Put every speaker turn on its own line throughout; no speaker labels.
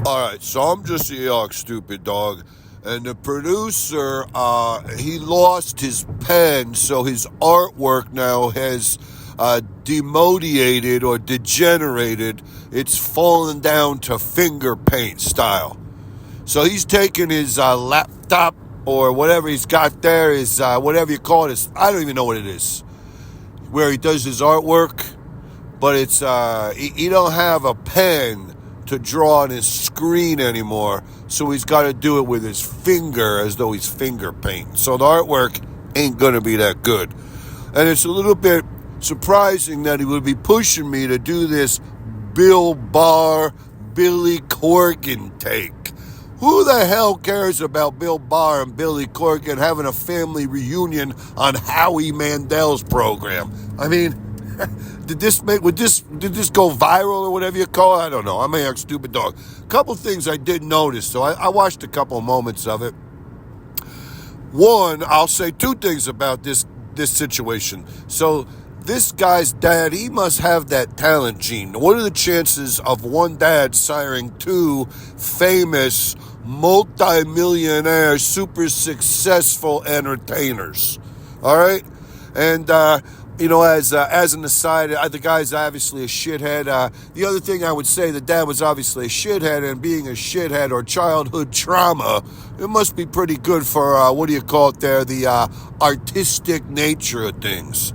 Alright, so I'm just a young stupid dog. And the producer, he lost his pen, so his artwork now has demodiated or degenerated. It's fallen down to finger paint style. So he's taking his laptop or whatever he's got there, his whatever you call it, I don't even know what it is, where he does his artwork, but it's he don't have a pen to draw on his screen anymore, so he's got to do it with his finger as though he's finger painting. So the artwork ain't going to be that good. And it's a little bit surprising that he would be pushing me to do this Bill Burr, Billy Corgan take. Who the hell cares about Bill Burr and Billy Corgan having a family reunion on Howie Mandel's program? I mean, did this go viral or whatever you call it? I don't know. I'm a young stupid dog. A couple things I did notice, so I watched a couple moments of it. One, I'll say two things about this situation. So this guy's dad, he must have that talent gene. What are the chances of one dad siring two famous, multi-millionaire, super successful entertainers? All right? And, as an aside, the guy's obviously a shithead. The other thing I would say, the dad was obviously a shithead, and being a shithead or childhood trauma, it must be pretty good for, the artistic nature of things.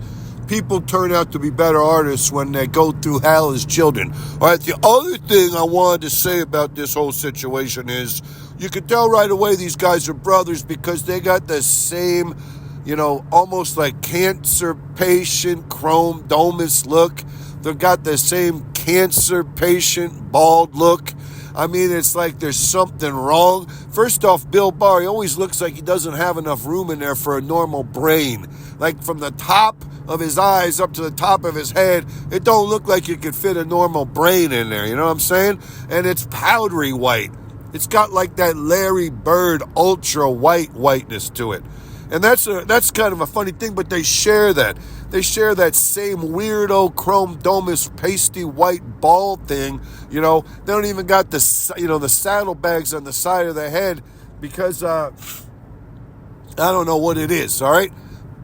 People turn out to be better artists when they go through hell as children. All right, the other thing I wanted to say about this whole situation is you can tell right away these guys are brothers because they got the same, almost like cancer patient chrome domus look. They've got the same cancer patient bald look. I mean, it's like there's something wrong. First off, Bill Burr, he always looks like he doesn't have enough room in there for a normal brain. Like from the top of his eyes up to the top of his head, it don't look like you could fit a normal brain in there, you know what I'm saying? And it's powdery white. It's got like that Larry Bird ultra whiteness to it. And that's kind of a funny thing, but they share that. They share that same weirdo chrome domus pasty white ball thing. They don't even got the saddlebags on the side of the head because I don't know what it is, all right?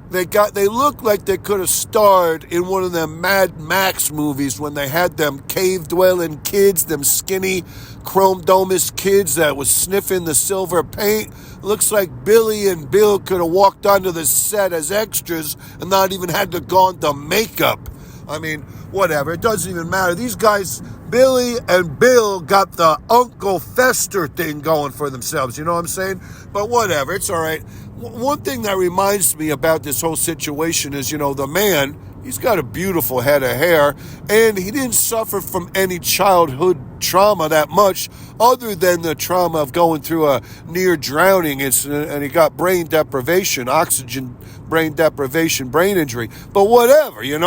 They look like they could have starred in one of them Mad Max movies when they had them cave-dwelling kids, them skinny chrome domus kids that was sniffing the silver paint. Looks like Billy and Bill could have walked onto the set as extras and not even had to go into makeup. I mean, whatever. It doesn't even matter. These guys, Billy and Bill, got the Uncle Fester thing going for themselves. You know what I'm saying? But whatever. It's all right. One thing that reminds me about this whole situation is, the man, he's got a beautiful head of hair, and he didn't suffer from any childhood trauma that much other than the trauma of going through a near drowning incident, and he got brain deprivation, oxygen brain deprivation, brain injury. But whatever, he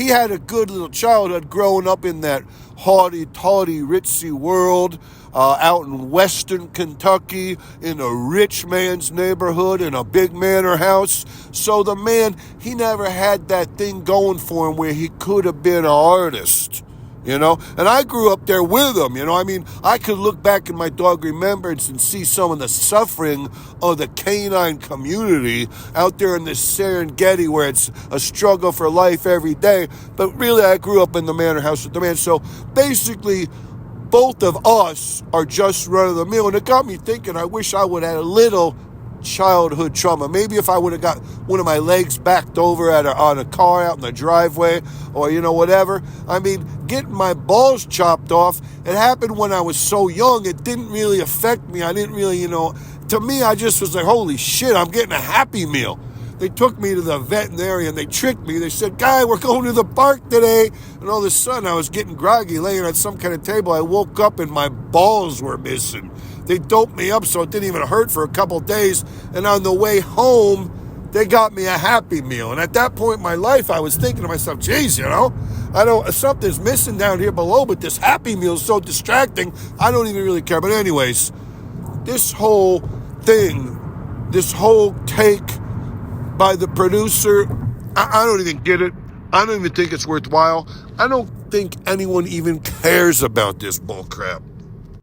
had a good little childhood growing up in that haughty-tawdy, ritzy world, out in western Kentucky, in a rich man's neighborhood, in a big manor house. So the man, he never had that thing going for him where he could have been an artist, And I grew up there with him, I mean, I could look back in my dog remembrance and see some of the suffering of the canine community out there in the Serengeti where it's a struggle for life every day. But really, I grew up in the manor house with the man. So basically, both of us are just run-of-the-mill. And it got me thinking, I wish I would have had a little childhood trauma. Maybe if I would have got one of my legs backed over on a car out in the driveway or, whatever. I mean, getting my balls chopped off, it happened when I was so young. It didn't really affect me. I didn't really, to me, I just was like, holy shit, I'm getting a Happy Meal. They took me to the veterinarian and they tricked me. They said, "Guy, we're going to the park today." And all of a sudden, I was getting groggy, laying on some kind of table. I woke up and my balls were missing. They doped me up so it didn't even hurt for a couple days. And on the way home, they got me a Happy Meal. And at that point in my life, I was thinking to myself, geez, something's missing down here below, but this Happy Meal is so distracting, I don't even really care. But anyways, this whole thing, this whole take by the producer, I don't even get it. I don't even think it's worthwhile. I don't think anyone even cares about this bull crap.